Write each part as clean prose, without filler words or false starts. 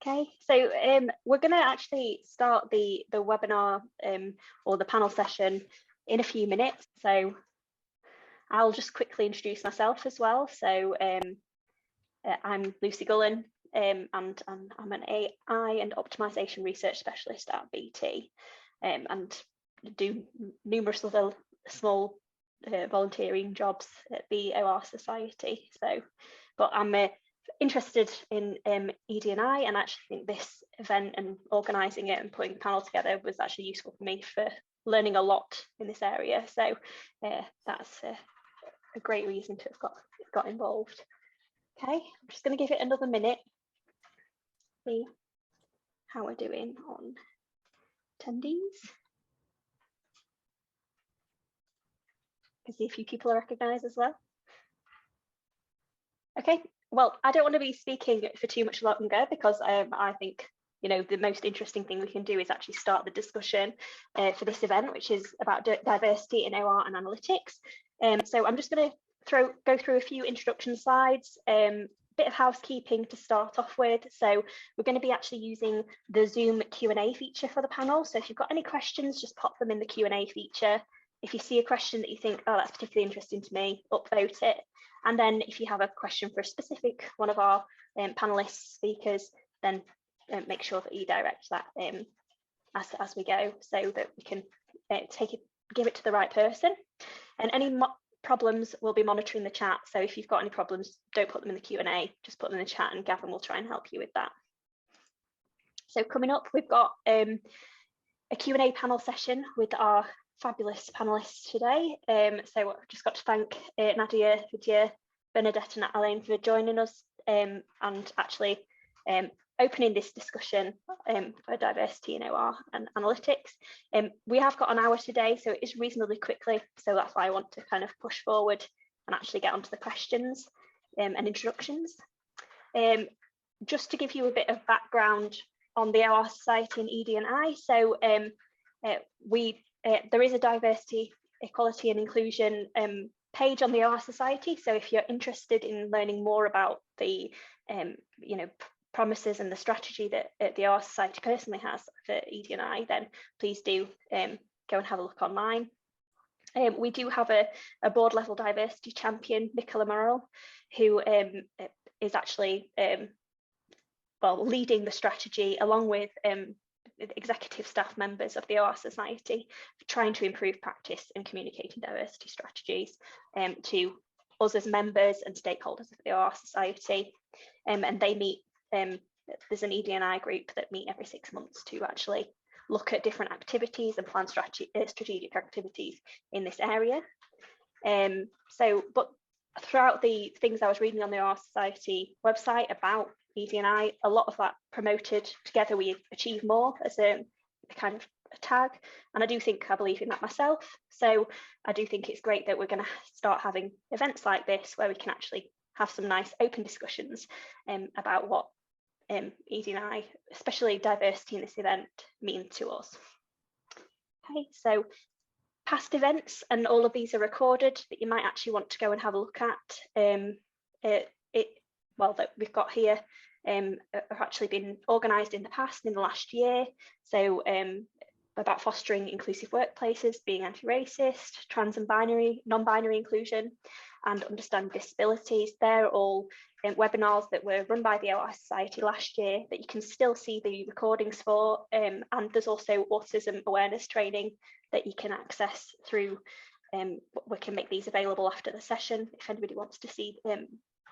Okay, so we're going to actually start the webinar or the panel session in a few minutes. So I'll just quickly introduce myself as well. So I'm Lucy Gullen, and I'm an AI and optimization research specialist at BT, and do numerous other small volunteering jobs at the OR Society. So, but I'm interested in ED&I, and actually think this event and organising it and putting the panel together was actually useful for me for learning a lot in this area. So that's a great reason to have got involved. Okay, I'm just going to give it another minute, see how we're doing on attendees. I can see a few people are recognised as well. Okay, well, I don't want to be speaking for too much longer because I think, you know, the most interesting thing we can do is actually start the discussion for this event, which is about diversity in OR and analytics. So I'm just going to go through a few introduction slides, bit of housekeeping to start off with. So we're going to be actually using the Zoom Q&A feature for the panel. So if you've got any questions, just pop them in the Q&A feature. If you see a question that you think, oh, that's particularly interesting to me, upvote it. And then if you have a question for a specific one of our panelists, speakers, then make sure that you direct that as we go, so that we can give it to the right person. And any problems, we'll be monitoring the chat. So if you've got any problems, don't put them in the Q&A, just put them in the chat and Gavin will try and help you with that. So coming up, we've got a Q&A panel session with our fabulous panelists today. So I've just got to thank Nadia Madhyab, Bernadette and Alain for joining us and actually opening this discussion for diversity in OR and analytics. We have got an hour today, so it is reasonably quickly. So that's why I want to kind of push forward and actually get onto the questions and introductions. Just to give you a bit of background on the OR Society and ED&I. So there is a diversity, equality and inclusion page on the OR Society. So if you're interested in learning more about the promises and the strategy that the OR Society personally has for ED&I, then please do go and have a look online. We do have a board level diversity champion, Nicola Morrell, who is actually leading the strategy along with executive staff members of the OR Society, trying to improve practice and communicating diversity strategies to us as members and stakeholders of the OR Society. And they meet, there's an ED&I group that meet every 6 months to actually look at different activities and plan strategic activities in this area. But throughout the things I was reading on the OR Society website about ED&I, a lot of that promoted Together We Achieve More as a kind of a tag, and I believe in that myself. So I do think it's great that we're going to start having events like this where we can actually have some nice open discussions about what ED&I, especially diversity in this event, mean to us. Okay, so past events, and all of these are recorded, that you might actually want to go and have a look at. That we've got here have actually been organised in the past, in the last year. So about fostering inclusive workplaces, being anti-racist, trans and non-binary inclusion, and understanding disabilities. They're all webinars that were run by the OR Society last year that you can still see the recordings for. And there's also autism awareness training that you can access through. We can make these available after the session if anybody wants to see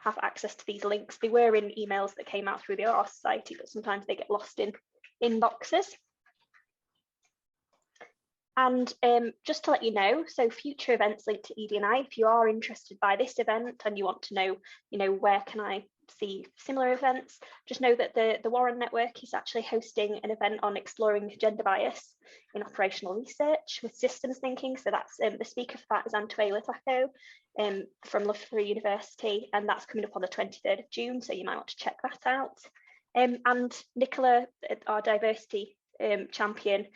have access to these links. They were in emails that came out through the OR Society, but sometimes they get lost in inboxes. And just to let you know, so future events linked to ED&I, if you are interested by this event and you want to know, where can I see similar events, just know that the Warren Network is actually hosting an event on exploring gender bias in operational research with systems thinking. So that's the speaker for that is Antuela Taco from Loughborough University, and that's coming up on the 23rd of June, so you might want to check that out. And Nicola, our diversity champion,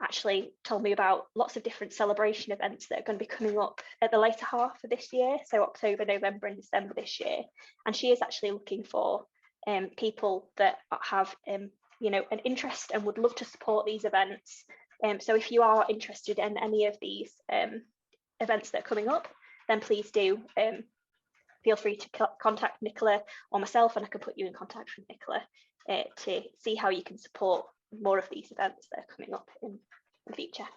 actually told me about lots of different celebration events that are going to be coming up at the later half of this year, so October, November and December this year. And she is actually looking for people that have you know, an interest and would love to support these events. So if you are interested in any of these events that are coming up, then please do feel free to contact Nicola or myself, and I can put you in contact with Nicola to see how you can support more of these events that are coming up in the future.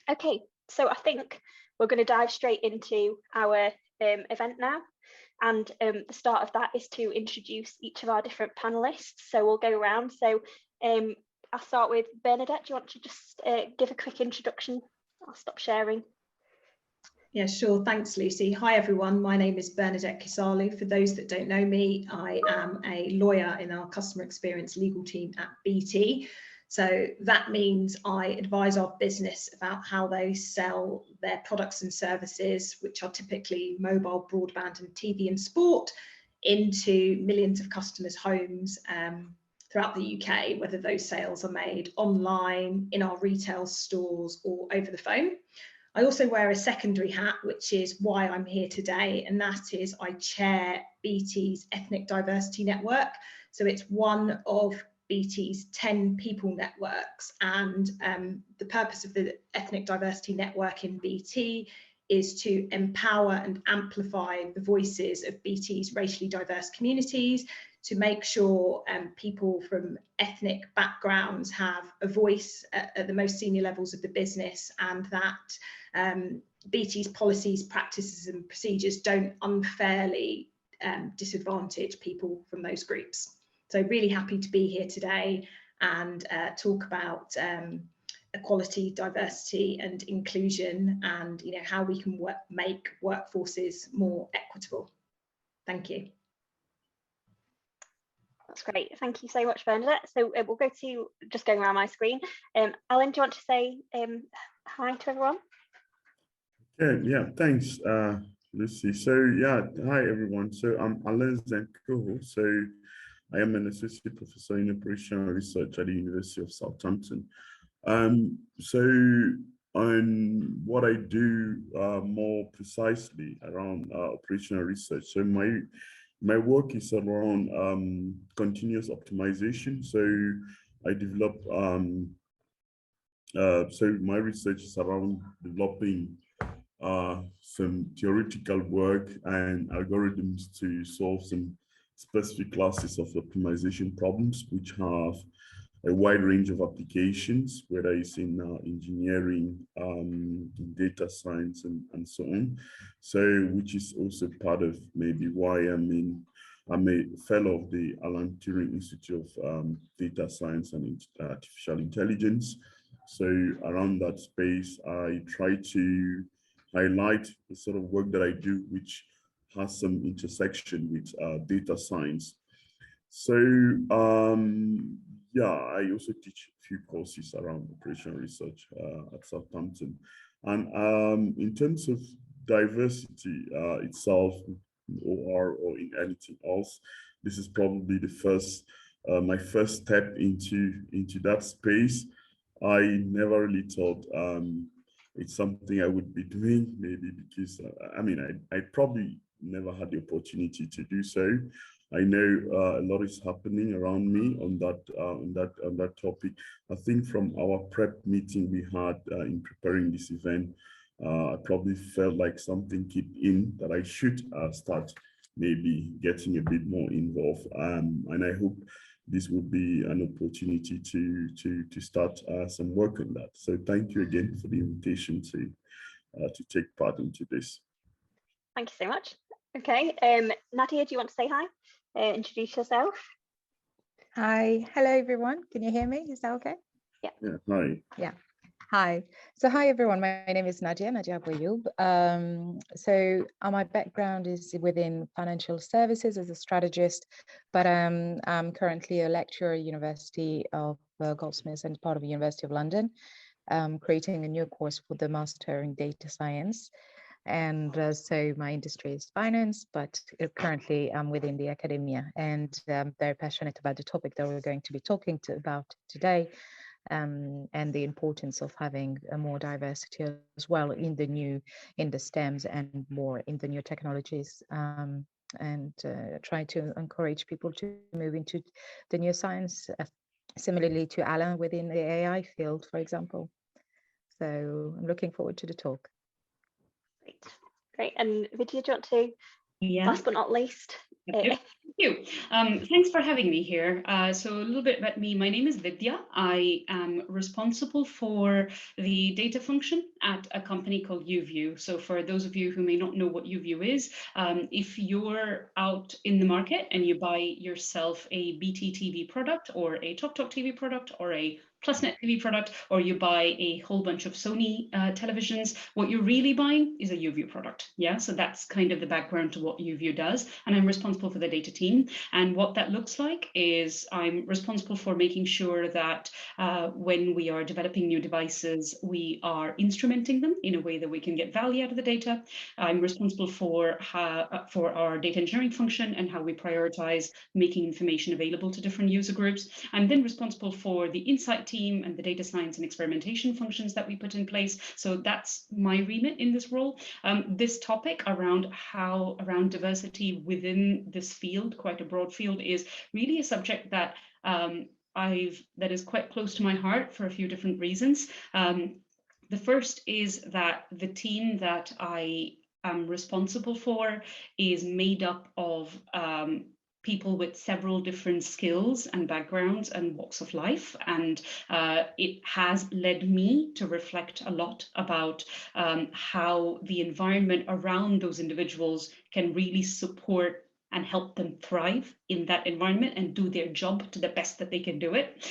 Okay, so I think we're going to dive straight into our event now. And the start of that is to introduce each of our different panelists. So we'll go around. So I'll start with Bernadette. Do you want to just give a quick introduction? I'll stop sharing. Yeah, sure. Thanks, Lucy. Hi, everyone. My name is Bernadette Kisalu. For those that don't know me, I am a lawyer in our customer experience legal team at BT. So that means I advise our business about how they sell their products and services, which are typically mobile, broadband and TV and sport, into millions of customers' homes throughout the UK, whether those sales are made online, in our retail stores or over the phone. I also wear a secondary hat, which is why I'm here today, and that is I chair BT's Ethnic Diversity Network. So it's one of BT's 10 people networks, and the purpose of the Ethnic Diversity Network in BT is to empower and amplify the voices of BT's racially diverse communities, to make sure people from ethnic backgrounds have a voice at the most senior levels of the business, and that BT's policies, practices and procedures don't unfairly disadvantage people from those groups. So really happy to be here today and talk about equality, diversity and inclusion, and how we can make workforces more equitable. Thank you. That's great. Thank you so much, Bernadette. So we'll go to just going around my screen. Alan, do you want to say hi to everyone? Yeah, thanks, Lucy. So yeah, hi everyone. So I'm Alan Zenko. So I am an associate professor in operational research at the University of Southampton. So on what I do more precisely around operational research. So my work is around continuous optimization. So I develop so my research is around developing some theoretical work and algorithms to solve some specific classes of optimization problems, which have a wide range of applications, whether it's in engineering, in data science, and so on. So, which is also part of maybe why I'm a fellow of the Alan Turing Institute of Data Science and Artificial Intelligence. So around that space, I try to highlight the sort of work that I do, which has some intersection with data science. So yeah, I also teach a few courses around operational research at Southampton. And in terms of diversity itself, or in anything else, this is probably the first, my first step into that space. I never really thought it's something I would be doing, maybe because I mean, I probably never had the opportunity to do so. I know a lot is happening around me on that topic. I think from our prep meeting we had in preparing this event, I probably felt like something kicked in that I should start maybe getting a bit more involved. And I hope this will be an opportunity to start some work on that. So thank you again for the invitation to take part into this. Thank you so much. Okay, Nadia, do you want to say hi? Introduce yourself. Hi, hello everyone. Can you hear me? Is that okay? Yeah. Yeah. Hi. Yeah. Hi. So hi everyone. My name is Nadia Madhyab. So my background is within financial services as a strategist, but I'm currently a lecturer at University of Goldsmiths and part of the University of London, creating a new course for the Master in Data Science. And so my industry is finance, but currently I'm within the academia, and very passionate about the topic that we're going to be talking about today, and the importance of having a more diversity as well in the STEMs and more in the new technologies try to encourage people to move into the new science, similarly to Alan within the AI field, for example. So I'm looking forward to the talk. Great. And Vidya, do you want to, last but not least? Thank you. Thanks for having me here. So a little bit about me. My name is Vidya. I am responsible for the data function at a company called UView. So for those of you who may not know what UView is, if you're out in the market and you buy yourself a BT TV product or a TalkTalk TV product or a PlusNet TV product, or you buy a whole bunch of Sony televisions, what you're really buying is a UView product. Yeah, so that's kind of the background to what UView does. And I'm responsible for the data team. And what that looks like is I'm responsible for making sure that when we are developing new devices, we are instrumenting them in a way that we can get value out of the data. I'm responsible for our data engineering function and how we prioritize making information available to different user groups. I'm then responsible for the insight team and the data science and experimentation functions that we put in place. So that's my remit in this role. This topic around diversity within this field, quite a broad field, is really a subject that that is quite close to my heart for a few different reasons. The first is that the team that I am responsible for is made up of people with several different skills and backgrounds and walks of life. And it has led me to reflect a lot about how the environment around those individuals can really support and help them thrive in that environment and do their job to the best that they can do it.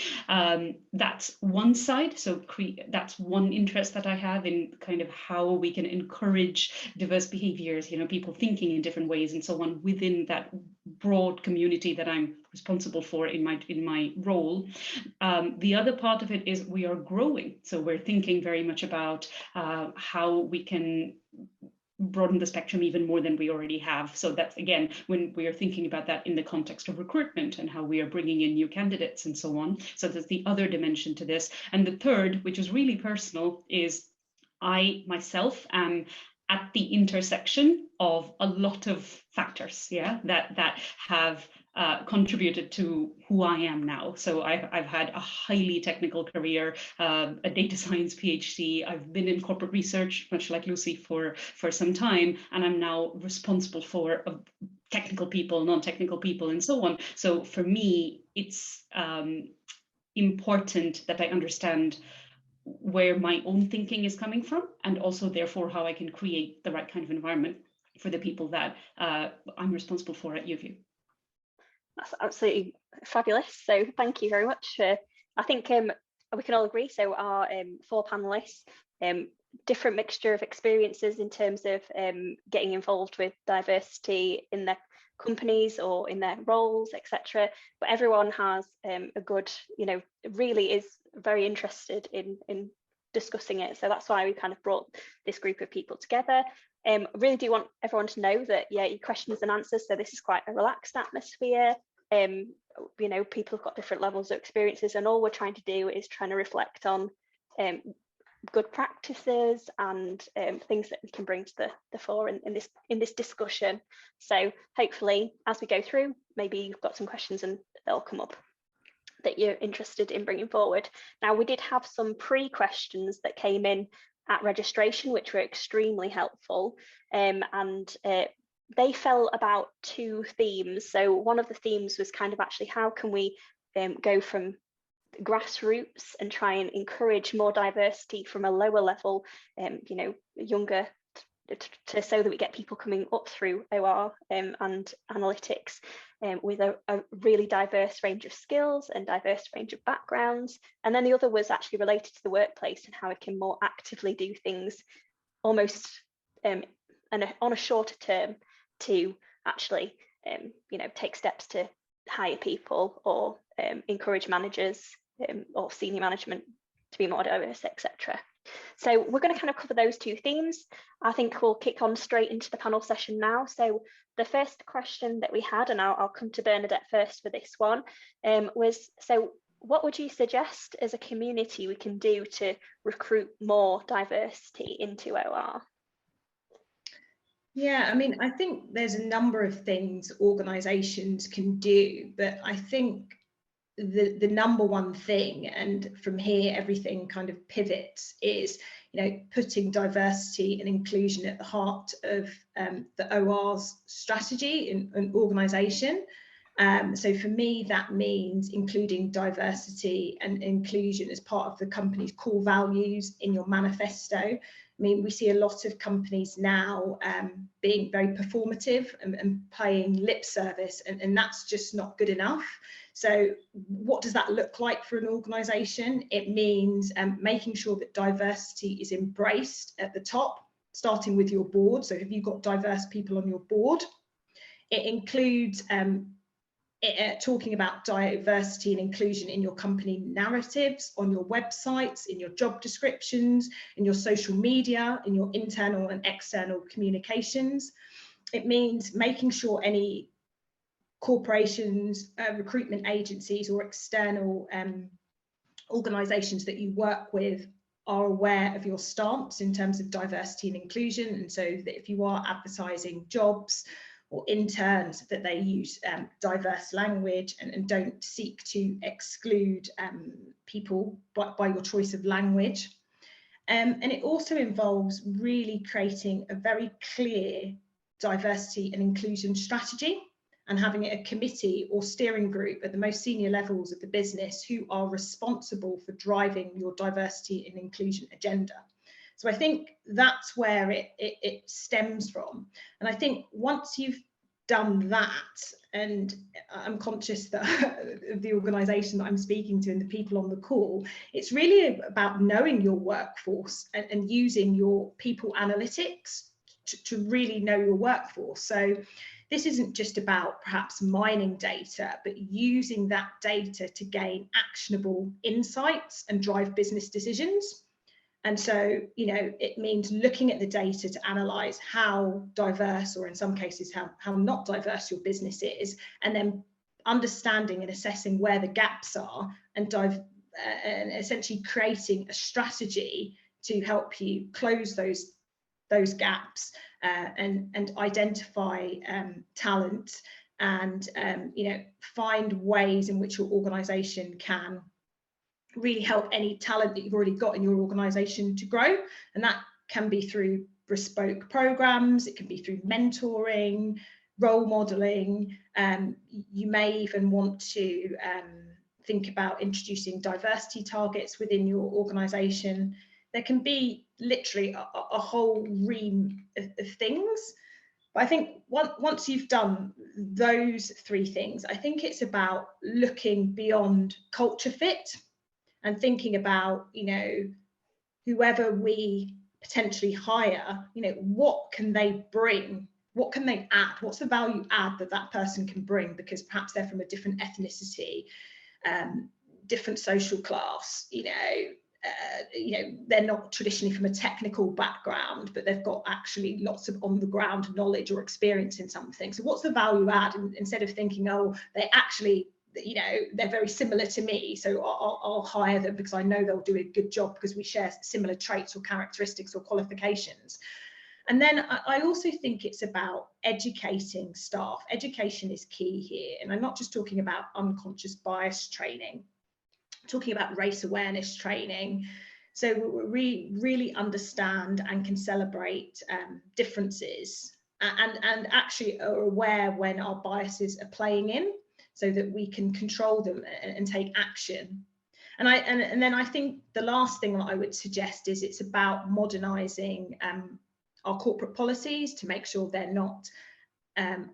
That's one side. So that's one interest that I have in kind of how we can encourage diverse behaviors, you know, people thinking in different ways and so on within that broad community that I'm responsible for in my role. The other part of it is we are growing. So we're thinking very much about how we can broaden the spectrum even more than we already have. So that's, again, when we are thinking about that in the context of recruitment and how we are bringing in new candidates and so on. So there's the other dimension to this. And the third, which is really personal, is I myself am at the intersection of a lot of factors, yeah, that have contributed to who I am now. So I've had a highly technical career, a data science PhD. I've been in corporate research, much like Lucy, for some time, and I'm now responsible for technical people, non-technical people, and so on. So for me, it's important that I understand where my own thinking is coming from, and also therefore how I can create the right kind of environment for the people that I'm responsible for at UView. That's absolutely fabulous. So thank you very much. I think we can all agree. So our 4 panelists, different mixture of experiences in terms of getting involved with diversity in their companies or in their roles, etc. But everyone has a good, you know, really is very interested in discussing it. So that's why we kind of brought this group of people together. Really do want everyone to know that, yeah, your questions and answers, so this is quite a relaxed atmosphere. You know, people have got different levels of experiences, and all we're trying to do is trying to reflect on good practices and things that we can bring to the fore in this discussion. So hopefully as we go through, maybe you've got some questions and they'll come up that you're interested in bringing forward. Now, we did have some pre-questions that came in at registration, which were extremely helpful, and they fell about 2 themes. So one of the themes was kind of actually how can we go from grassroots and try and encourage more diversity from a lower level, you know, younger, so that we get people coming up through OR and analytics with a really diverse range of skills and diverse range of backgrounds. And then the other was actually related to the workplace and how we can more actively do things almost and on a shorter term to actually you know, take steps to hire people or encourage managers or senior management to be more diverse, etc. So we're going to kind of cover those 2 themes. I think we'll kick on straight into the panel session now. So the first question that we had, and I'll come to Bernadette first for this one, was, so what would you suggest as a community we can do to recruit more diversity into OR? Yeah, I mean, I think there's a number of things organisations can do, but I think the number one thing, and from here everything kind of pivots, is, you know, putting diversity and inclusion at the heart of the OR's strategy in an organisation. So for me, that means including diversity and inclusion as part of the company's core values in your manifesto. I mean, we see a lot of companies now being very performative and playing lip service, and that's just not good enough. So what does that look like for an organisation? It means making sure that diversity is embraced at the top, starting with your board. So have you got diverse people on your board? It includes talking about diversity and inclusion in your company narratives, on your websites, in your job descriptions, in your social media, in your internal and external communications. It means making sure any corporations, recruitment agencies or external organisations that you work with are aware of your stance in terms of diversity and inclusion, and so that if you are advertising jobs or interns, that they use diverse language and don't seek to exclude people by your choice of language. And it also involves really creating a very clear diversity and inclusion strategy, and having a committee or steering group at the most senior levels of the business who are responsible for driving your diversity and inclusion agenda. So I think that's where it stems from. And I think once you've done that, and I'm conscious that of the organisation that I'm speaking to and the people on the call, it's really about knowing your workforce and using your people analytics to really know your workforce. So this isn't just about perhaps mining data, but using that data to gain actionable insights and drive business decisions. And so, you know, it means looking at the data to analyse how diverse, or in some cases, how not diverse your business is, and then understanding and assessing where the gaps are, and essentially creating a strategy to help you close those gaps and identify talent, and you know, find ways in which your organisation can really help any talent that you've already got in your organisation to grow. And that can be through bespoke programs, it can be through mentoring, role modelling. You may even want to think about introducing diversity targets within your organisation. There can be literally a whole ream of things. But I think once you've done those three things, I think it's about looking beyond culture fit and thinking about, you know, whoever we potentially hire, you know, what can they bring? What can they add? What's the value add that that person can bring? Because perhaps they're from a different ethnicity, different social class, you know, they're not traditionally from a technical background, but they've got actually lots of on the ground knowledge or experience in something. So what's the value add? And instead of thinking, oh, they actually, you know, they're very similar to me, so I'll hire them because I know they'll do a good job because we share similar traits or characteristics or qualifications. And then I also think it's about educating staff. Education is key here, and I'm not just talking about unconscious bias training, I'm talking about race awareness training. So we really understand and can celebrate differences, and actually are aware when our biases are playing in, so that we can control them and take action. And then I think the last thing that I would suggest is it's about modernising our corporate policies to make sure they're not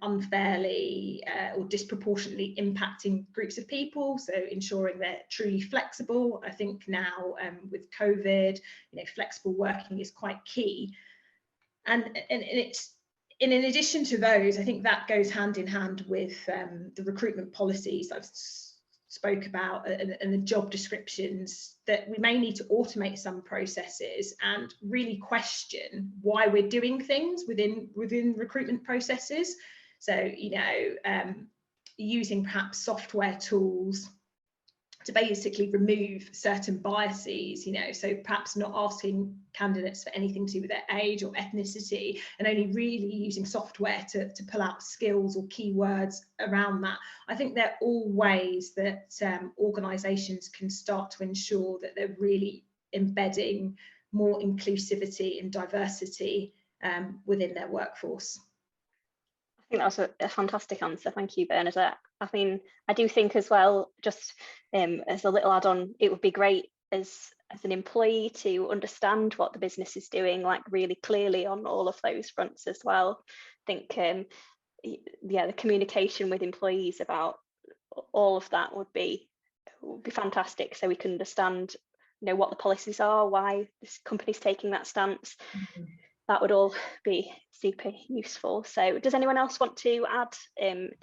unfairly or disproportionately impacting groups of people. So ensuring they're truly flexible. I think now with COVID, you know, flexible working is quite key. And it's, in addition to those, I think that goes hand in hand with the recruitment policies I've spoke about and the job descriptions, that we may need to automate some processes and really question why we're doing things within recruitment processes. So, you know, using perhaps software tools to basically remove certain biases, you know, so perhaps not asking candidates for anything to do with their age or ethnicity, and only really using software to pull out skills or keywords around that. I think they're all ways that organisations can start to ensure that they're really embedding more inclusivity and diversity within their workforce. I think that was a fantastic answer. Thank you, Bernadette. I mean, I do think as well, just as a little add-on, it would be great as an employee to understand what the business is doing, like really clearly on all of those fronts as well. I think, yeah, the communication with employees about all of that would be fantastic, so we can understand, you know, what the policies are, why this company's taking that stance. Mm-hmm. That would all be super useful. So does anyone else want to add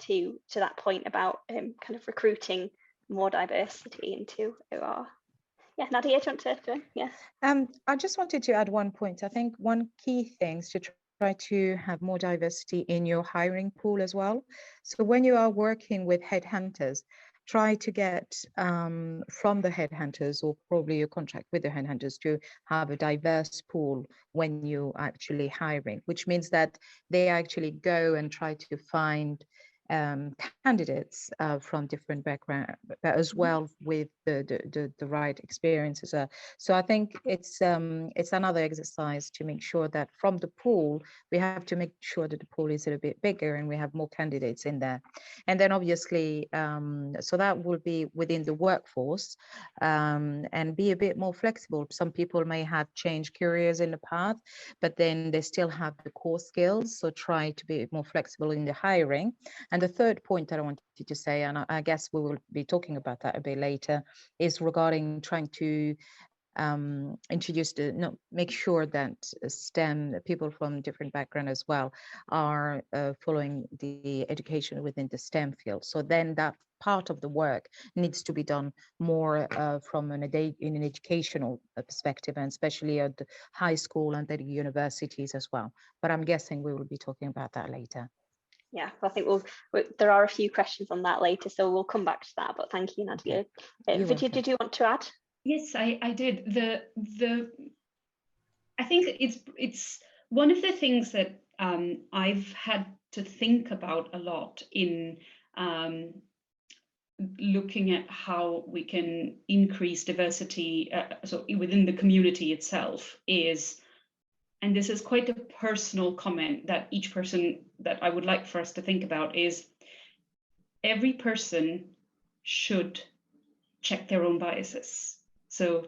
to that point about kind of recruiting more diversity into OR? Yeah, Nadia, do you want to? Yeah. I just wanted to add one point. I think one key thing is to try to have more diversity in your hiring pool as well. So when you are working with headhunters, try to get from the headhunters, or probably your contract with the headhunters, to have a diverse pool when you're actually hiring, which means that they actually go and try to find candidates from different backgrounds, but as well with the right experiences. So I think it's another exercise to make sure that from the pool, we have to make sure that the pool is a little bit bigger and we have more candidates in there. And then obviously, so that will be within the workforce, and be a bit more flexible. Some people may have changed careers in the past, but then they still have the core skills. So try to be more flexible in the hiring. And the third point that I wanted to say, and I guess we will be talking about that a bit later, is regarding trying to introduce make sure that STEM people from different backgrounds as well are following the education within the STEM field. So then that part of the work needs to be done more from in an educational perspective, and especially at the high school and the universities as well. But I'm guessing we will be talking about that later. Yeah, I think there are a few questions on that later, so we'll come back to that. But thank you, Nadia. Vidya, did you want to add? Yes, I did. I think it's one of the things that I've had to think about a lot in looking at how we can increase diversity so within the community itself is, and this is quite a personal comment that each person that I would like for us to think about, is every person should check their own biases. So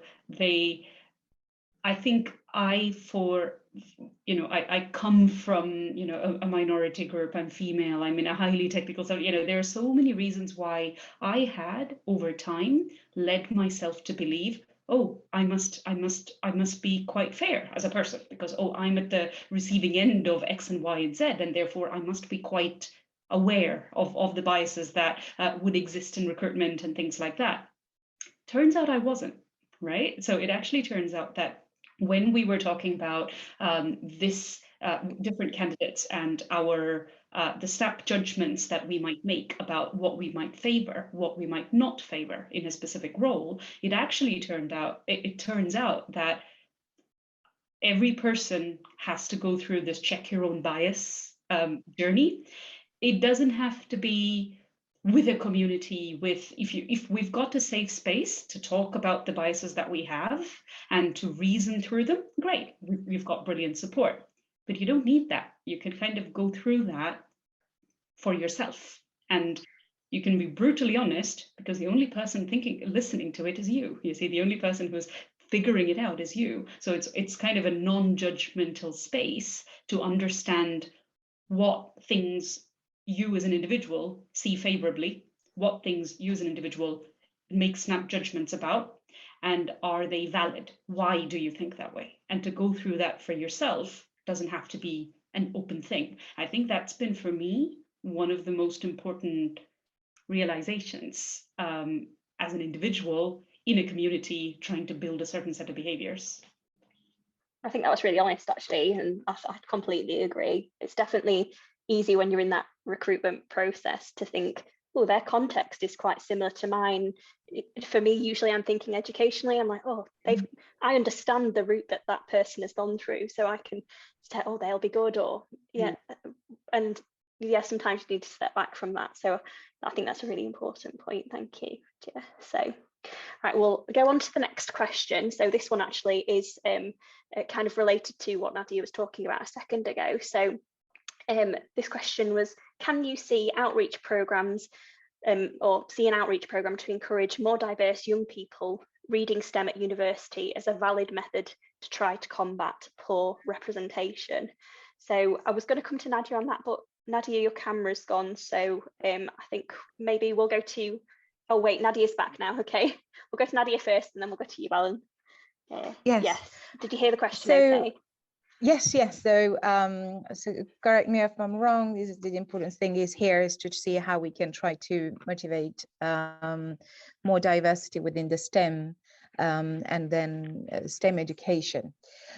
I think I come from, a minority group. I'm female. I'm in a highly technical, so, there are so many reasons why I had over time led myself to believe, oh, I must be quite fair as a person, because, oh, I'm at the receiving end of X and Y and Z, and therefore I must be quite aware of the biases that would exist in recruitment and things like that. Turns out I wasn't, right? So it actually turns out that when we were talking about different candidates and the snap judgments that we might make about what we might favor, what we might not favor in a specific role, it actually turns out that every person has to go through this check your own bias journey. It doesn't have to be with a community, if we've got a safe space to talk about the biases that we have and to reason through them, great, we've got brilliant support. But you don't need that. You can kind of go through that for yourself, and you can be brutally honest, because the only person listening to it is you. You see, the only person who's figuring it out is you. So it's kind of a non-judgmental space to understand what things you as an individual see favorably, what things you as an individual make snap judgments about, and are they valid? Why do you think that way? And to go through that for yourself doesn't have to be an open thing. I think that's been, for me, one of the most important realizations as an individual in a community trying to build a certain set of behaviors. I think that was really honest, actually, and I completely agree. It's definitely easy when you're in that recruitment process to think, oh, their context is quite similar to mine. For me, usually I'm thinking educationally, I'm like, oh, I understand the route that that person has gone through, so I can say, oh, they'll be good, or yeah. And yeah, sometimes you need to step back from that. So I think that's a really important point. Thank you. Yeah. So, right, we'll go on to the next question. So this one actually is kind of related to what Nadia was talking about a second ago. So this question was, can you see outreach programs or see an outreach program to encourage more diverse young people reading STEM at university as a valid method to try to combat poor representation? So I was going to come to Nadia on that, but Nadia, your camera's gone. So I think maybe we'll go to, oh wait, Nadia's back now. Okay, we'll go to Nadia first and then we'll go to you, Alan. Yes. Did you hear the question okay? Yes. So, so correct me if I'm wrong. This is the important thing is here is to see how we can try to motivate more diversity within the STEM and then STEM education.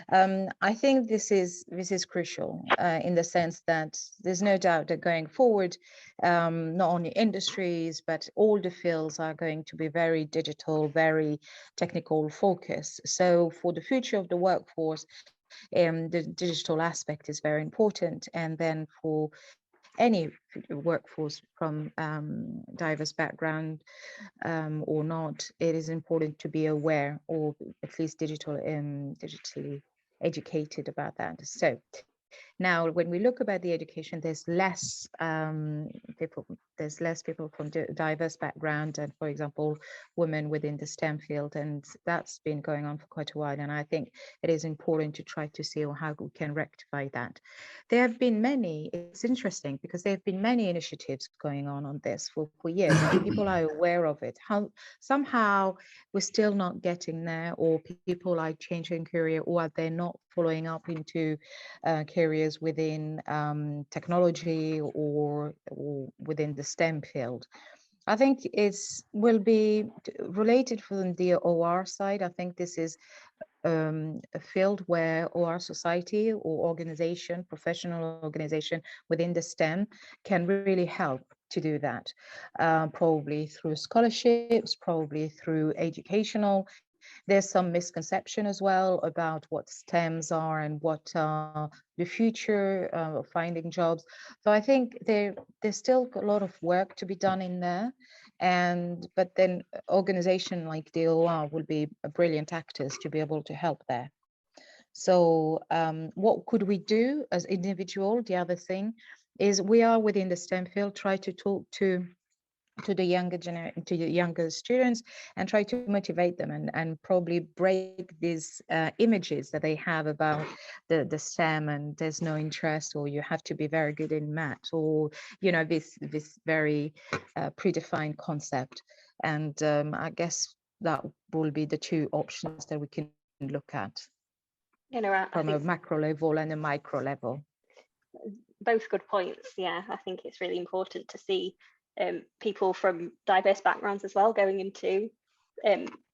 I think this is crucial in the sense that there's no doubt that going forward, not only industries but all the fields are going to be very digital, very technical focused. So for the future of the workforce, the digital aspect is very important, and then for any workforce from diverse background or not, it is important to be aware or at least digitally educated about that. So now, when we look about the education, there's less people from diverse background, and for example, women within the STEM field, and that's been going on for quite a while. And I think it is important to try to see how we can rectify that. There have been many. It's interesting because there have been many initiatives going on this for years, and people are aware of it. How somehow we're still not getting there, or people are changing career, or they're not following up into careers within technology or within the STEM field. I think will be related from the OR side. I think this is a field where OR society or organization, professional organization within the STEM can really help to do that, probably through scholarships, probably through educational. There's some misconception as well about what STEMs are and what the future of finding jobs. So I think there's still a lot of work to be done in there. But then organization like DOR will be brilliant actors to be able to help there. So what could we do as individual? The other thing is we are within the STEM field, try to talk to the younger students and try to motivate them and probably break these images that they have about the STEM, and there's no interest, or you have to be very good in math, or this very predefined concept. And I guess that will be the two options that we can look at from a macro level and a micro level. Both good points. Yeah, I think it's really important to see people from diverse backgrounds as well going into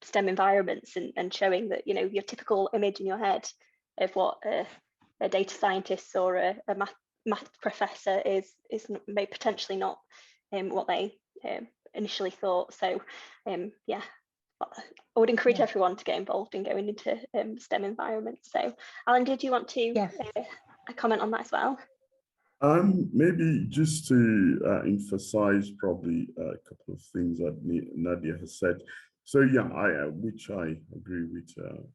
STEM environments and showing that your typical image in your head of what a data scientist or a math professor is potentially not what they initially thought. So yeah, I would encourage everyone to get involved in going into STEM environments. So Alan, did you want to comment on that as well? Maybe just to emphasize probably a couple of things that Nadia has said. So yeah, which I agree with the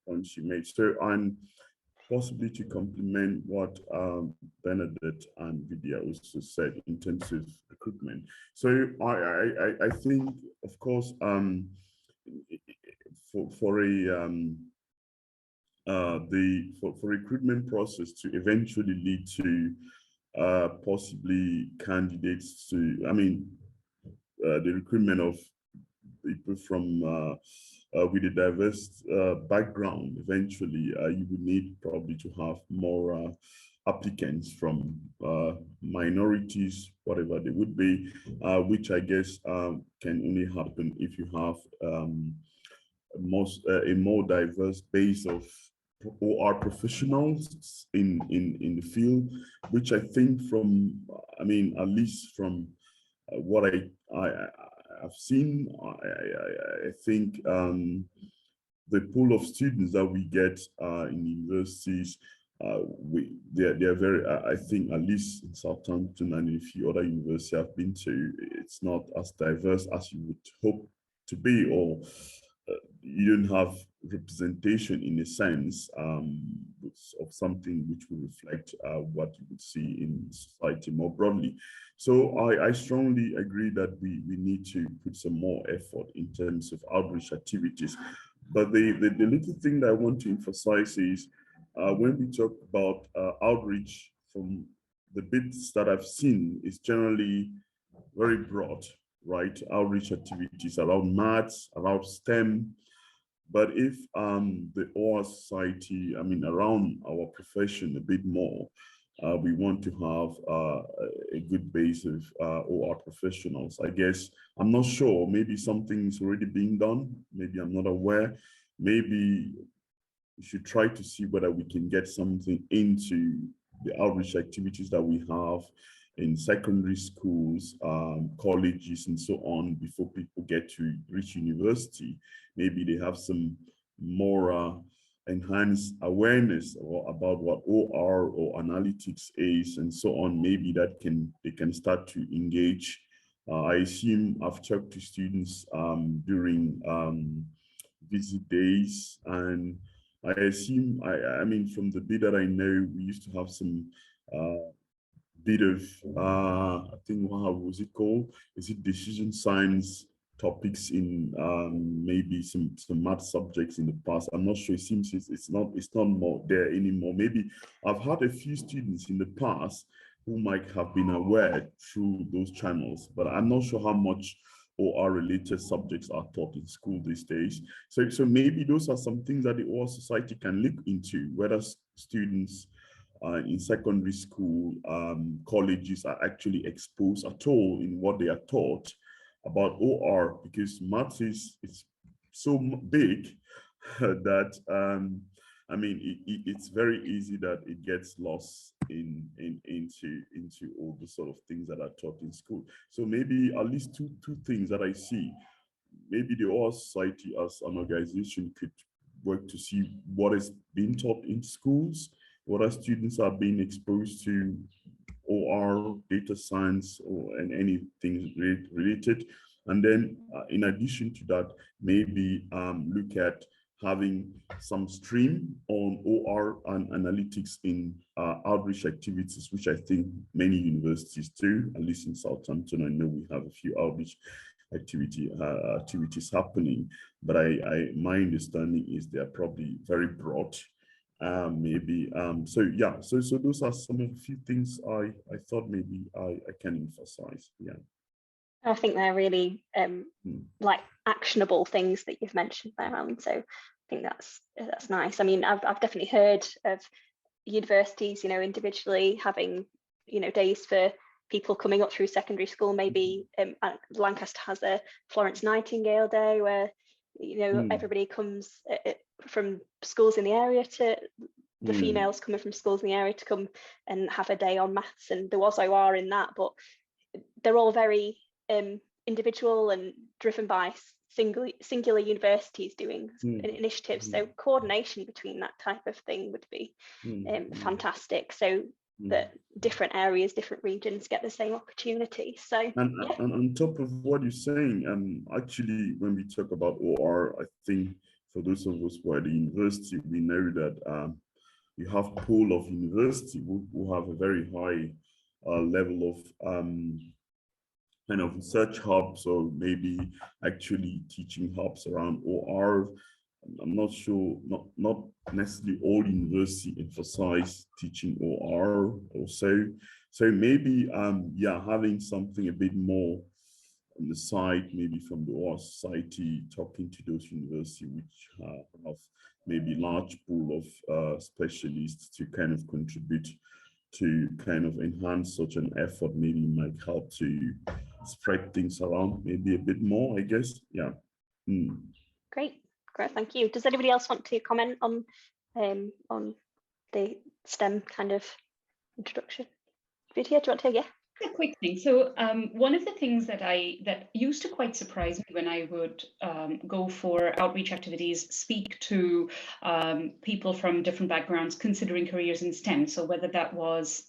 points you made. So I'm possibly to complement what Bernadette and Vidya also said in terms of recruitment. So I think, of course, for recruitment process to eventually lead to possibly candidates to, the recruitment of people from with a diverse background, eventually you would need probably to have more applicants from minorities, whatever they would be, which I guess can only happen if you have a more diverse base of OR professionals in the field, which I think at least from what I've seen, I think the pool of students that we get in universities, they're very, I think, at least in Southampton and in a few other universities I've been to, it's not as diverse as you would hope to be, or you don't have representation in a sense of something which will reflect what you would see in society more broadly. So I strongly agree that we need to put some more effort in terms of outreach activities. But the little thing that I want to emphasize is when we talk about outreach, from the bits that I've seen, is generally very broad, right? Outreach activities around maths, around STEM. But if the OR society, I mean, around our profession a bit more, we want to have a good base of OR professionals. I guess, I'm not sure, maybe something's already being done. Maybe I'm not aware. Maybe we should try to see whether we can get something into the outreach activities that we have in secondary schools, colleges, and so on, before people get to reach university. Maybe they have some more enhanced awareness about what OR or analytics is, and so on. Maybe that they can start to engage. I assume I've talked to students during visit days, and I assume, I mean, from the bit that I know, we used to have some bit of, I think, how was it called? Is it decision science topics in maybe some math subjects in the past? I'm not sure. It seems it's not more there anymore. Maybe I've had a few students in the past who might have been aware through those channels, but I'm not sure how much OR related subjects are taught in school these days. So maybe those are some things that the OR society can look into, whether students in secondary school, colleges are actually exposed at all in what they are taught about OR, because maths is so big that I mean, it's very easy that it gets lost into all the sort of things that are taught in school. So maybe at least two things that I see. Maybe the OR society as an organization could work to see what is being taught in schools, what our students are being exposed to, OR, data science, and anything related. And then in addition to that, maybe look at having some stream on OR and analytics in outreach activities, which I think many universities do. At least in Southampton, I know we have a few outreach activities happening, but my understanding is they are probably very broad. Maybe so yeah, so those are some of the few things I thought maybe I can emphasize. Yeah, I think they're really like actionable things that you've mentioned there, Alan. So I think that's nice. I mean, I've definitely heard of universities, you know, individually having, you know, days for people coming up through secondary school. Maybe Lancaster has a Florence Nightingale Day where, you know, everybody comes from schools in the area to the females coming from schools in the area to come and have a day on maths, and there was OR in that, but they're all very individual and driven by singular universities doing initiatives. So coordination between that type of thing would be fantastic, so that different areas, different regions get the same opportunity. So and on top of what you're saying, actually when we talk about OR, I think for those of us who are at the university, we know that you have pool of university who have a very high level of kind of research hubs, or maybe actually teaching hubs around OR. I'm not sure, not necessarily all universities emphasize teaching OR or so. So maybe yeah, having something a bit more on the side, maybe from the OR society, talking to those universities which have maybe large pool of specialists to kind of contribute to kind of enhance such an effort, maybe might help to spread things around maybe a bit more, I guess. Yeah. Great, thank you. Does anybody else want to comment on the STEM kind of introduction? Vidya, do you want to? Yeah. A quick thing. So one of the things that used to quite surprise me when I would go for outreach activities, speak to people from different backgrounds considering careers in STEM. So whether that was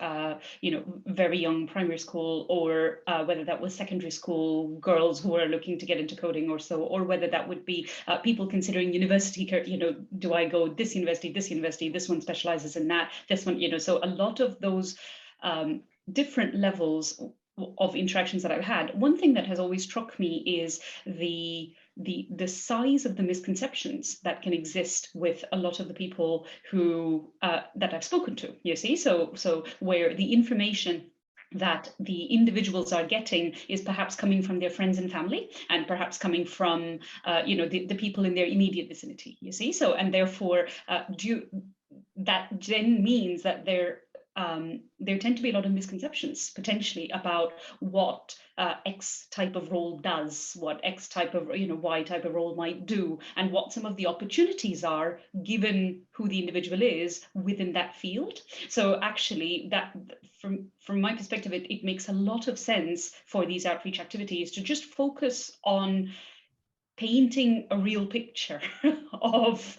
very young primary school, or whether that was secondary school girls who are looking to get into coding or so, or whether that would be people considering university. Do I go this university, this one specializes in that, this one. So a lot of those different levels of interactions that I've had. One thing that has always struck me is the size of the misconceptions that can exist with a lot of the people who that I've spoken to. You see, so where the information that the individuals are getting is perhaps coming from their friends and family, and perhaps coming from the people in their immediate vicinity. You see, so and therefore that then means that there tend to be a lot of misconceptions potentially about what X type of role does, what X type of, Y type of role might do, and what some of the opportunities are given who the individual is within that field. So actually that, from my perspective, it makes a lot of sense for these outreach activities to just focus on painting a real picture of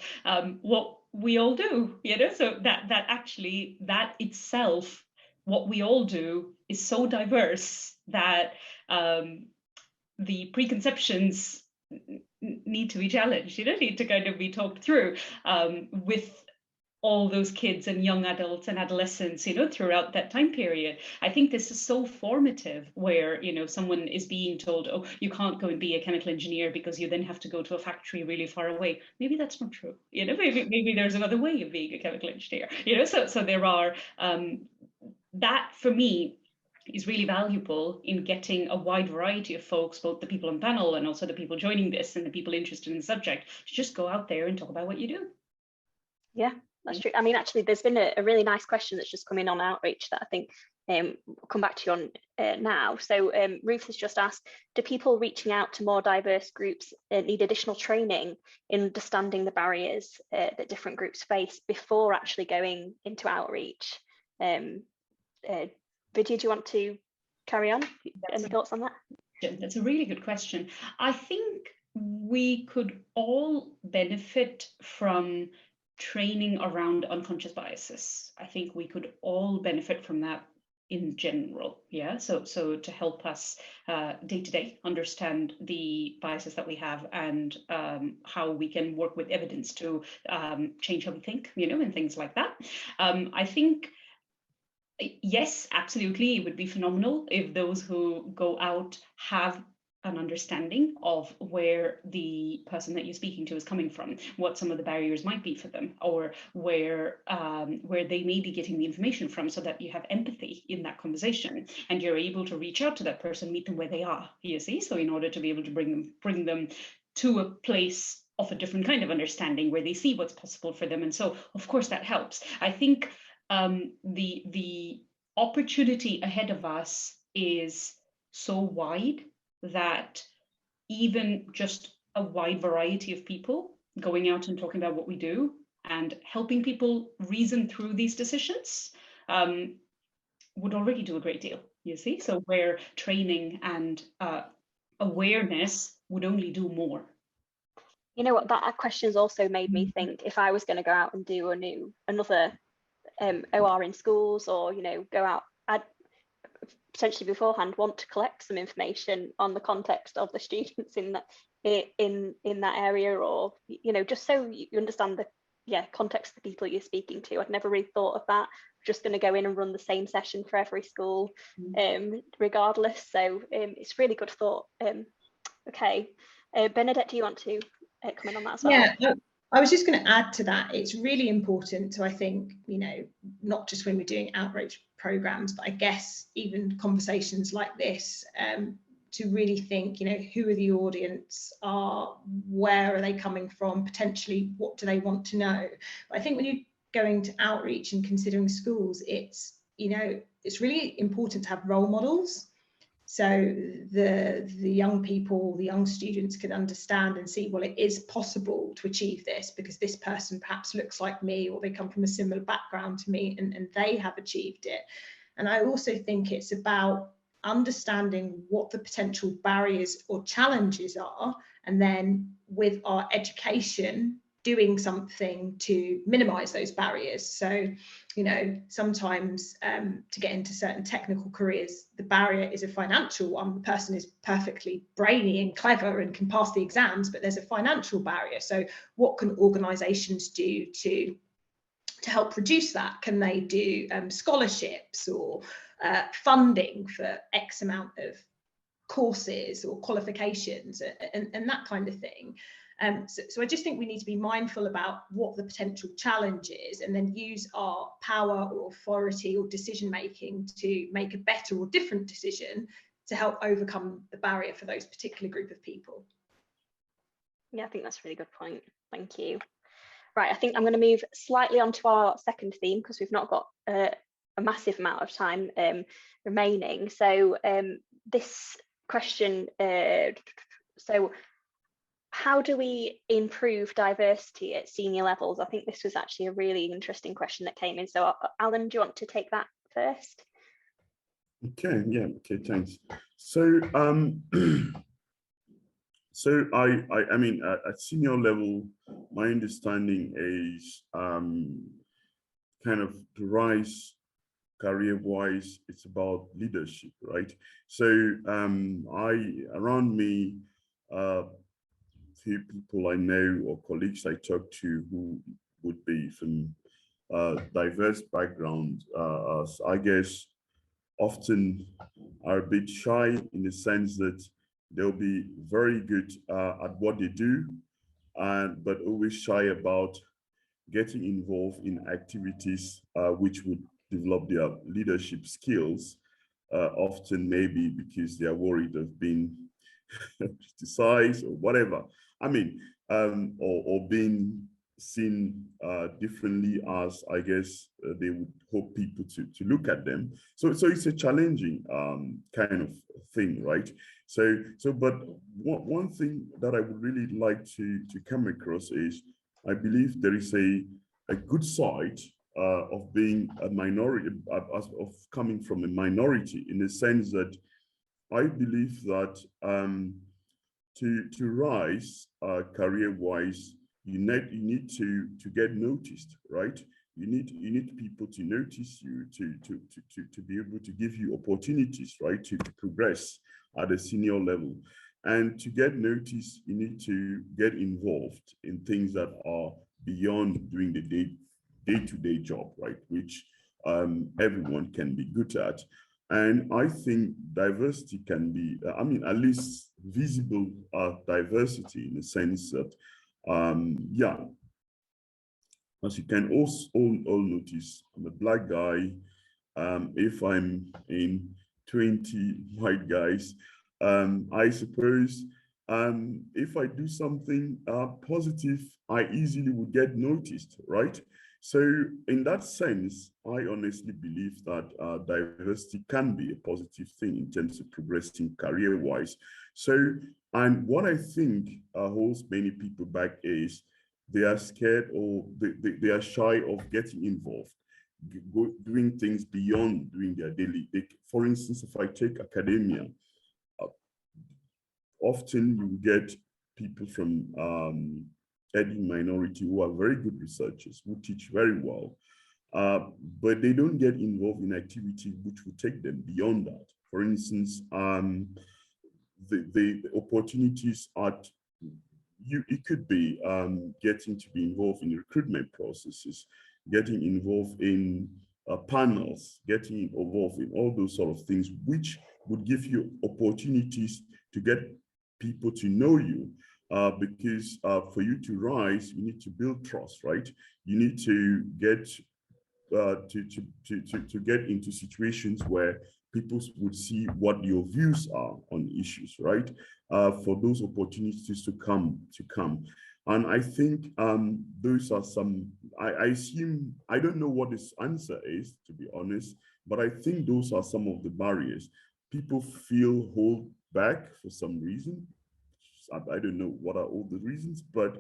what we all do, so that actually, that itself, what we all do is so diverse that the preconceptions need to be challenged, need to kind of be talked through with all those kids and young adults and adolescents, throughout that time period. I think this is so formative, where, someone is being told, oh, you can't go and be a chemical engineer because you then have to go to a factory really far away. Maybe that's not true. Maybe there's another way of being a chemical engineer, so there are, that for me is really valuable in getting a wide variety of folks, both the people on panel and also the people joining this and the people interested in the subject, to just go out there and talk about what you do. Yeah. That's true. I mean, actually, there's been a really nice question that's just come in on outreach that I think we'll come back to you on now. So Ruth has just asked, do people reaching out to more diverse groups need additional training in understanding the barriers that different groups face before actually going into outreach? Vidya, do you want to carry on? Any thoughts on that? That's a really good question. I think we could all benefit from training around unconscious biases. I think we could all benefit from that in general. Yeah. So to help us day to day understand the biases that we have, and how we can work with evidence to change how we think, and things like that. I think, yes, absolutely, it would be phenomenal if those who go out have an understanding of where the person that you're speaking to is coming from, what some of the barriers might be for them, or where they may be getting the information from, so that you have empathy in that conversation and you're able to reach out to that person, meet them where they are, you see, so in order to be able to bring them to a place of a different kind of understanding where they see what's possible for them. And so, of course, that helps. I think the opportunity ahead of us is so wide that even just a wide variety of people going out and talking about what we do and helping people reason through these decisions would already do a great deal, you see? So where training and awareness would only do more. You know what, that question's also made me think, if I was going to go out and do another OR in schools, or go out, I'd potentially beforehand want to collect some information on the context of the students in that area, or just so you understand the context of the people you're speaking to. I'd never really thought of that. I'm just going to go in and run the same session for every school, regardless. So it's really good thought. Okay, Bernadette, do you want to come in on that as well? Yeah. I was just going to add to that. It's really important to, I think, not just when we're doing outreach programs, but I guess even conversations like this, to really think, who are the audience, where are they coming from, potentially what do they want to know. But I think when you're going to outreach and considering schools, it's really important to have role models. So the young people, the young students can understand and see, well, it is possible to achieve this because this person perhaps looks like me, or they come from a similar background to me, and they have achieved it. And I also think it's about understanding what the potential barriers or challenges are, and then with our education, doing something to minimize those barriers. So, you know, sometimes to get into certain technical careers, the barrier is a financial one. The person is perfectly brainy and clever and can pass the exams, but there's a financial barrier. So what can organizations do to help reduce that? Can they do scholarships or funding for X amount of courses or qualifications and that kind of thing? So I just think we need to be mindful about what the potential challenge is, and then use our power or authority or decision making to make a better or different decision to help overcome the barrier for those particular group of people. Yeah, I think that's a really good point. Thank you. Right, I think I'm going to move slightly onto our second theme because we've not got a massive amount of time remaining. So this question, so how do we improve diversity at senior levels? I think this was actually a really interesting question that came in. So Alan, do you want to take that first? Okay, yeah, okay, thanks. So so I mean, at senior level, my understanding is kind of the rise career-wise, it's about leadership, right? So around me, few people I know or colleagues I talk to who would be from diverse backgrounds, I guess often are a bit shy in the sense that they'll be very good at what they do, but always shy about getting involved in activities which would develop their leadership skills, often maybe because they are worried of being criticized or whatever. I mean, or being seen differently as, I guess, they would hope people to look at them. So it's a challenging kind of thing, right? But one thing that I would really like to come across is, I believe there is a good side of being a minority, of coming from a minority, in the sense that I believe that to rise career-wise, you need to get noticed, right? You need people to notice you, to be able to give you opportunities, right, to progress at a senior level. And to get noticed, you need to get involved in things that are beyond doing the day-to-day job, right, which everyone can be good at. And I think diversity can be, I mean, at least visible diversity, in the sense that, yeah, as you can all notice, I'm a black guy. If I'm in 20 white guys, I suppose if I do something positive, I easily would get noticed, right? So in that sense, I honestly believe that diversity can be a positive thing in terms of progressing career-wise. So, and what I think holds many people back is they are scared, or they are shy of getting involved, doing things beyond doing their daily. For instance, if I take academia, often you get people from ethnic minority who are very good researchers, who teach very well, but they don't get involved in activity which would take them beyond that. For instance, the opportunities at it could be getting to be involved in recruitment processes, getting involved in panels, getting involved in all those sort of things, which would give you opportunities to get people to know you, because for you to rise, you need to build trust, right? You need to get to get into situations where people would see what your views are on issues, right? For those opportunities to come. And I think those are some, I assume, I don't know what this answer is, to be honest, but I think those are some of the barriers. People feel hold back for some reason. I don't know what are all the reasons, but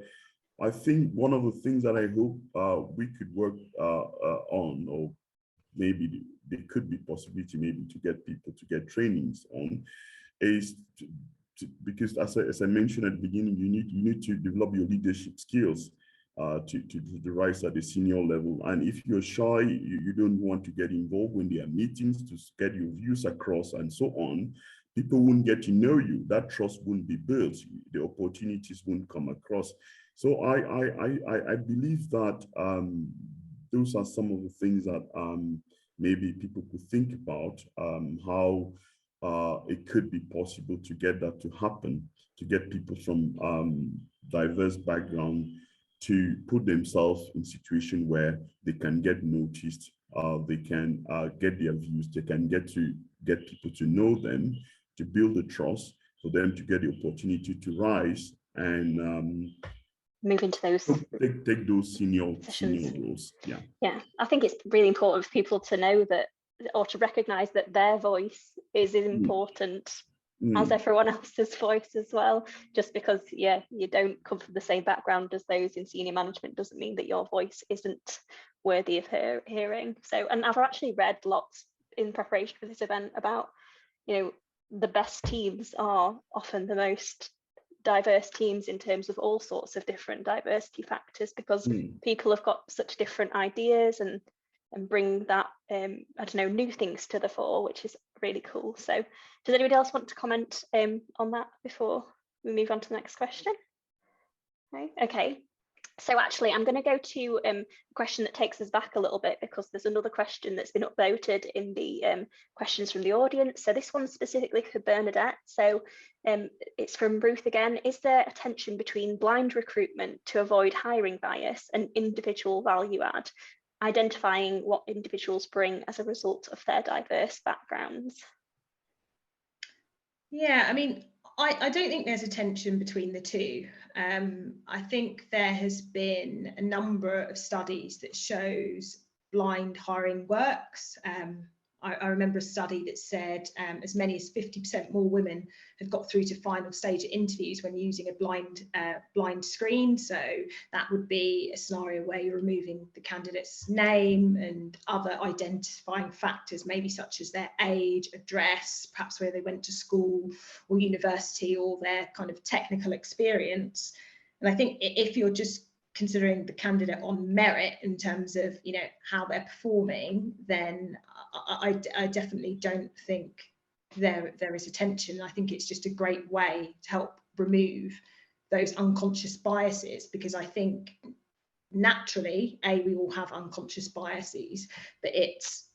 I think one of the things that I hope we could work on, or maybe there could be possibility maybe to get people to get trainings on is because as I mentioned at the beginning, you need to develop your leadership skills to rise at the senior level. And if you're shy, you don't want to get involved when there are meetings to get your views across and so on, people won't get to know you. That trust won't be built. The opportunities won't come across. So I believe that those are some of the things that maybe people could think about, how it could be possible to get that to happen, to get people from diverse background to put themselves in a situation where they can get noticed, they can get their views, they can get people to know them, to build the trust, for them to get the opportunity to rise and move into those take those senior roles. Yeah, I think it's really important for people to know that, or to recognize that their voice is as important as everyone else's voice as well. Just because you don't come from the same background as those in senior management doesn't mean that your voice isn't worthy of hearing. So, and I've actually read lots in preparation for this event about, the best teams are often the most diverse teams in terms of all sorts of different diversity factors, because people have got such different ideas and bring that new things to the fore, which is really cool. So does anybody else want to comment on that before we move on to the next question? Okay. So actually, I'm going to go to a question that takes us back a little bit, because there's another question that's been upvoted in the questions from the audience. So this one's specifically for Bernadette. So it's from Ruth again. Is there a tension between blind recruitment to avoid hiring bias and individual value add, identifying what individuals bring as a result of their diverse backgrounds? Yeah, I mean, I don't think there's a tension between the two. I think there has been a number of studies that shows blind hiring works. I remember a study that said as many as 50% more women have got through to final stage interviews when using a blind screen. So that would be a scenario where you're removing the candidate's name and other identifying factors, maybe such as their age, address, perhaps where they went to school or university, or their kind of technical experience. And I think if you're just considering the candidate on merit in terms of how they're performing, then I definitely don't think there is a tension. I think it's just a great way to help remove those unconscious biases, because I think naturally, we all have unconscious biases, but it's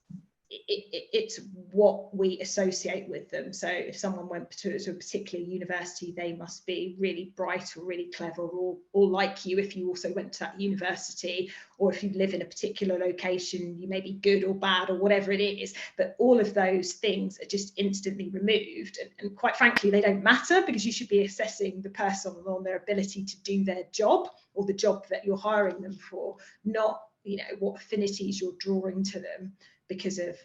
what we associate with them. So if someone went to a particular university, they must be really bright or really clever, or like you if you also went to that university, or if you live in a particular location, you may be good or bad or whatever it is. But all of those things are just instantly removed, and quite frankly, they don't matter, because you should be assessing the person on their ability to do their job, or the job that you're hiring them for, not what affinities you're drawing to them because of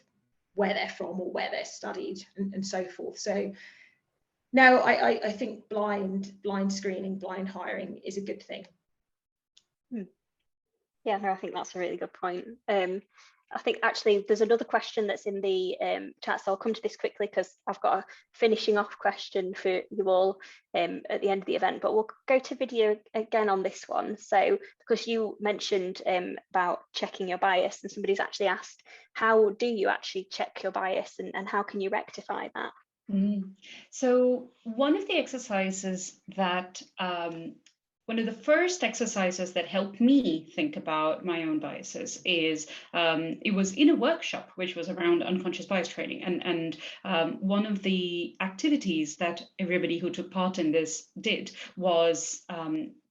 where they're from or where they're studied and so forth. So no, I think blind screening, blind hiring is a good thing. Yeah, no, I think that's a really good point. I think actually there's another question that's in the chat, so I'll come to this quickly because I've got a finishing off question for you all at the end of the event, but we'll go to video again on this one. So because you mentioned about checking your bias, and somebody's actually asked, how do you actually check your bias, and how can you rectify that? So one of the exercises that one of the first exercises that helped me think about my own biases is, it was in a workshop, which was around unconscious bias training. And one of the activities that everybody who took part in this did was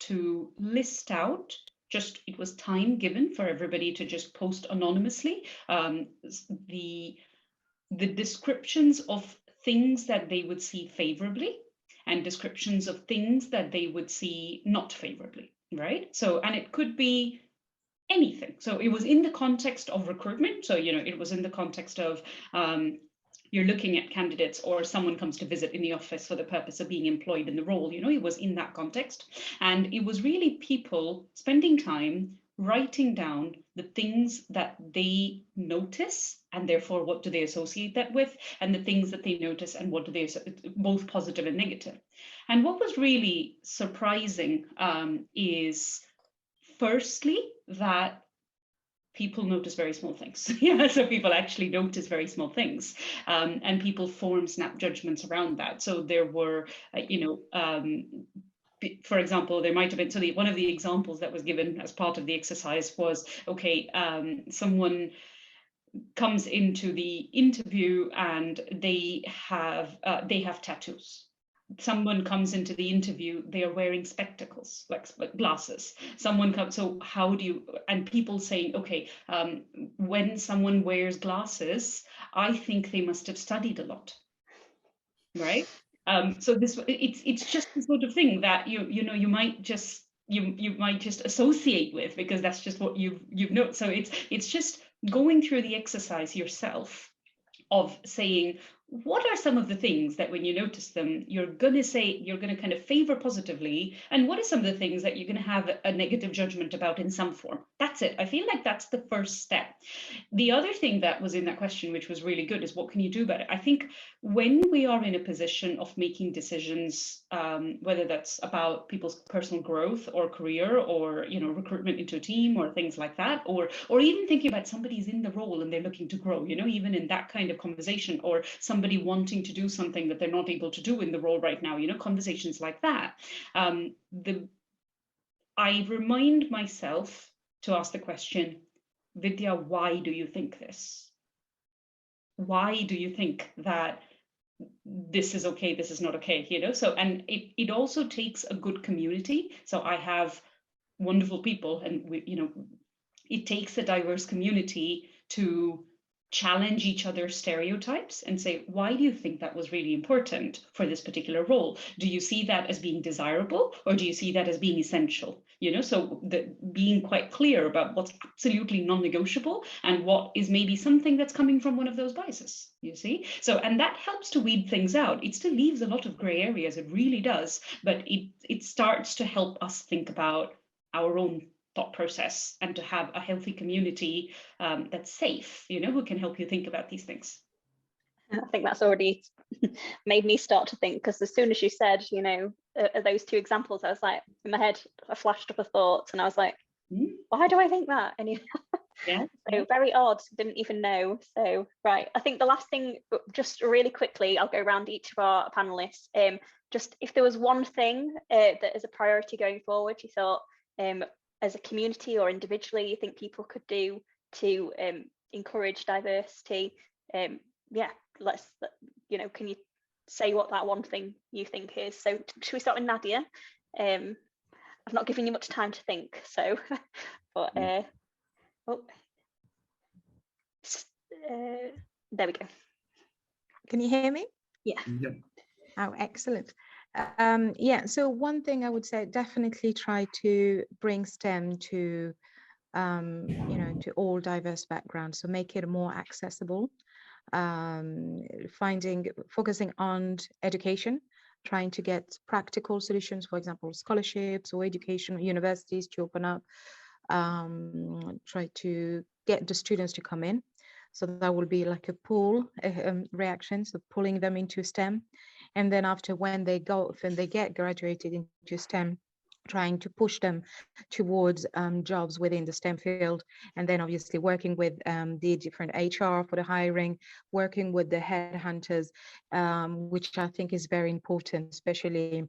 to list out, it was time given for everybody to just post anonymously, the descriptions of things that they would see favorably, and descriptions of things that they would see not favorably, right? So, and it could be anything. So it was in the context of recruitment. So, it was in the context of you're looking at candidates, or someone comes to visit in the office for the purpose of being employed in the role, it was in that context. And it was really people spending time writing down the things that they notice, and therefore what do they associate that with, and the things that they notice and what do they, both positive and negative. And what was really surprising is firstly that people notice very small things. Yeah, so people actually notice very small things, and people form snap judgments around that. So there were, for example, there might have been, so one of the examples that was given as part of the exercise was, okay, someone comes into the interview and they have tattoos. Someone comes into the interview, they are wearing spectacles, like glasses. Someone comes, so how do you, and people saying, okay, when someone wears glasses, I think they must have studied a lot, right? So it's just the sort of thing that you might just associate with, because that's just what you've known. So it's just going through the exercise yourself of saying, what are some of the things that when you notice them, you're going to kind of favor positively? And what are some of the things that you're going to have a negative judgment about in some form? That's it. I feel like that's the first step. The other thing that was in that question, which was really good, is what can you do about it? I think when we are in a position of making decisions, whether that's about people's personal growth or career, or recruitment into a team or things like that, or even thinking about somebody's in the role and they're looking to grow, even in that kind of conversation, or somebody wanting to do something that they're not able to do in the role right now, conversations like that. I remind myself to ask the question, Vidya, why do you think this? Why do you think that this is okay, this is not okay, So, and it also takes a good community. So I have wonderful people, and it takes a diverse community to challenge each other's stereotypes and say, why do you think that was really important for this particular role? Do you see that as being desirable, or do you see that as being essential? So being quite clear about what's absolutely non-negotiable and what is maybe something that's coming from one of those biases, you see? So, and that helps to weed things out. It still leaves a lot of gray areas, it really does, but it starts to help us think about our own thought process and to have a healthy community that's safe, who can help you think about these things. I think that's already made me start to think, because as soon as you said, those two examples, I was like, in my head, I flashed up a thought and I was like, why do I think that? And yeah. So very odd, didn't even know. So, right, I think the last thing, just really quickly, I'll go around each of our panelists. Just if there was one thing that is a priority going forward, you thought, as a community or individually, you think people could do to encourage diversity, can you say what that one thing you think is? So should we start with Nadia? I've not given you much time to think, so but there we go. Can you hear me? Yeah. Oh, excellent. So one thing I would say, definitely try to bring STEM to to all diverse backgrounds, so make it more accessible, focusing on education, trying to get practical solutions, for example, scholarships or education, universities to open up, try to get the students to come in. So that will be like a pull reaction, so pulling them into STEM. And then after, when they get graduated into STEM, trying to push them towards jobs within the STEM field. And then obviously working with the different HR for the hiring, working with the headhunters, which I think is very important, especially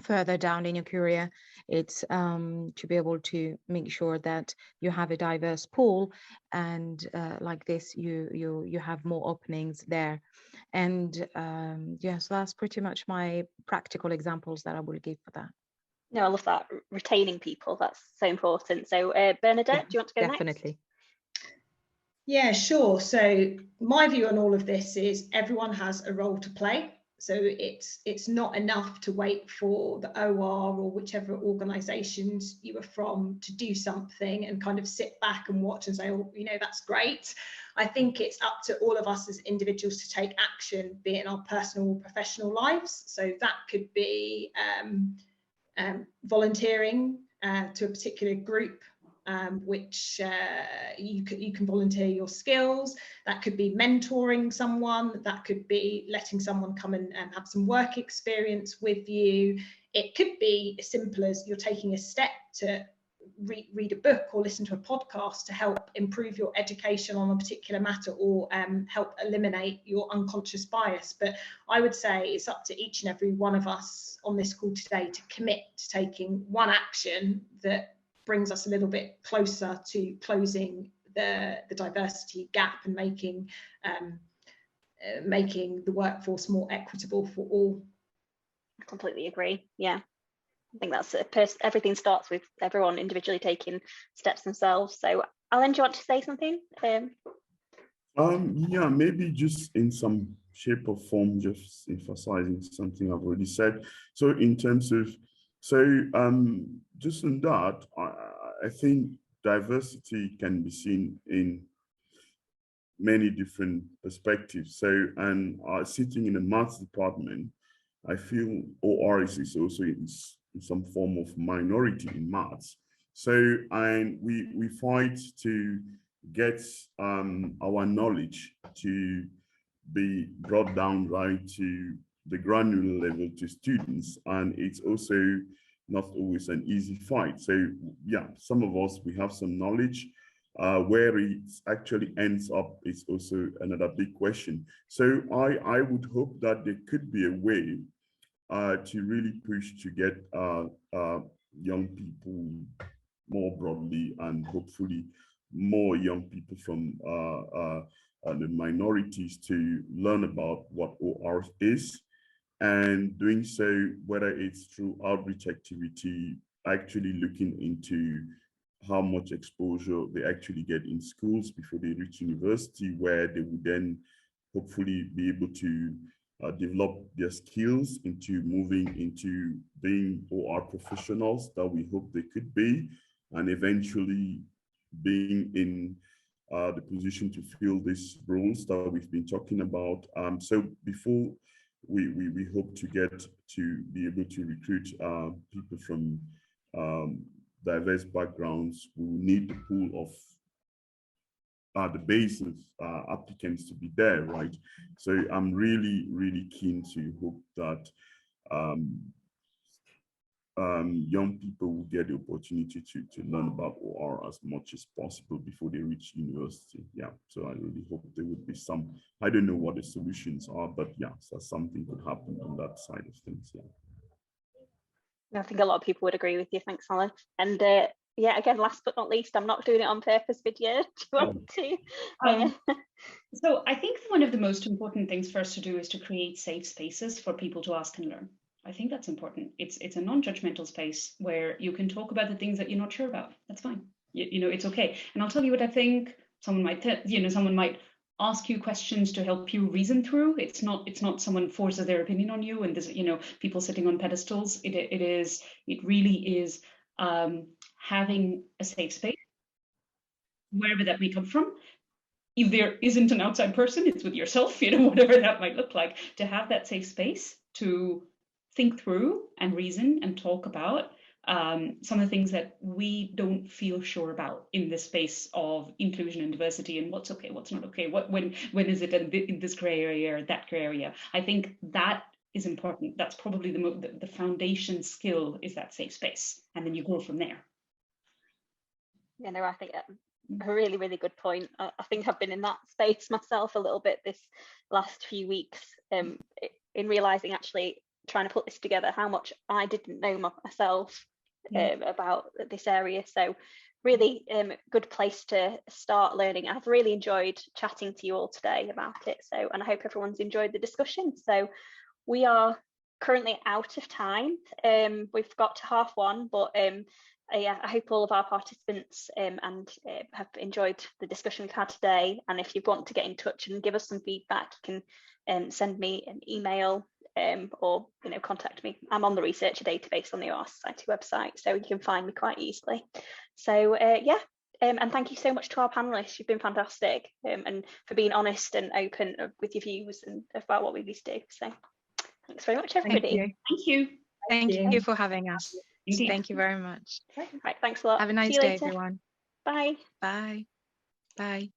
further down in your career. It's to be able to make sure that you have a diverse pool, and like this you have more openings there. And so that's pretty much my practical examples that I will give for that. No, I love that, retaining people, that's so important. So Bernadette, do you want to go definitely next? Yeah, sure. So my view on all of this is everyone has a role to play. So it's not enough to wait for the OR or whichever organisations you are from to do something and kind of sit back and watch and say, oh, that's great. I think it's up to all of us as individuals to take action, be it in our personal or professional lives. So that could be volunteering to a particular group which you can volunteer your skills. That could be mentoring someone, that could be letting someone come and have some work experience with you. It could be as simple as you're taking a step to read a book or listen to a podcast to help improve your education on a particular matter, or help eliminate your unconscious bias. But I would say it's up to each and every one of us on this call today to commit to taking one action that brings us a little bit closer to closing the diversity gap and making the workforce more equitable for all. I completely agree. Yeah. I think that's everything starts with everyone individually taking steps themselves. So Alan, do you want to say something? Yeah, maybe just in some shape or form, just emphasizing something I've already said. So in terms of, just in that, I think diversity can be seen in many different perspectives. So, and sitting in the maths department, I feel OR is also in some form of minority in maths. So, and we fight to get our knowledge to be brought down right to the granular level to students, and it's also not always an easy fight. So yeah, some of us, we have some knowledge. Where it actually ends up is also another big question. So I would hope that there could be a way to really push to get young people more broadly, and hopefully more young people from the minorities to learn about what OR is, and doing so, whether it's through outreach activity, actually looking into how much exposure they actually get in schools before they reach university, where they would then hopefully be able to develop their skills into moving into being OR professionals that we hope they could be, and eventually being in the position to fill these roles that we've been talking about. So before we hope to get to be able to recruit people from diverse backgrounds, we will need the pool of the base of applicants to be there, right? So I'm really, really keen to hope that young people will get the opportunity to learn about OR as much as possible before they reach university. Yeah, so I really hope there would be some, I don't know what the solutions are, but yeah, so something could happen on that side of things. Yeah, I think a lot of people would agree with you. Thanks, Alan. And yeah, again, last but not least, I'm not doing it on purpose, Vidya. Do you want to? So I think one of the most important things for us to do is to create safe spaces for people to ask and learn. I think that's important. It's a non-judgmental space where you can talk about the things that you're not sure about. That's fine. You know, it's okay. And I'll tell you what I think. Someone might ask you questions to help you reason through. It's not someone forces their opinion on you, and there's people sitting on pedestals. It really is having a safe space, wherever that may come from. If there isn't an outside person, it's with yourself, whatever that might look like, to have that safe space to think through and reason and talk about some of the things that we don't feel sure about in this space of inclusion and diversity, and what's okay, what's not okay, when is it in this gray area or that gray area. I think that is important. That's probably the foundation skill, is that safe space, and then you go from there. Yeah, no, I think a really, really good point. I think I've been in that space myself a little bit this last few weeks, in realizing, actually trying to put this together, how much I didn't know myself about this area. So really good place to start learning. I've really enjoyed chatting to you all today about it. So, and I hope everyone's enjoyed the discussion. So we are currently out of time. We've got to 1:30, but yeah, I hope all of our participants have enjoyed the discussion we've had today. And if you want to get in touch and give us some feedback, you can send me an email or contact me. I'm on the researcher database on the OR Society website, so you can find me quite easily. So yeah, and thank you so much to our panelists. You've been fantastic, and for being honest and open with your views and about what we need to do. So thanks very much, everybody. Thank you. Thank you for having us. Indeed. Thank you very much. Right, thanks a lot. Have a nice day, everyone. Bye. Bye. Bye.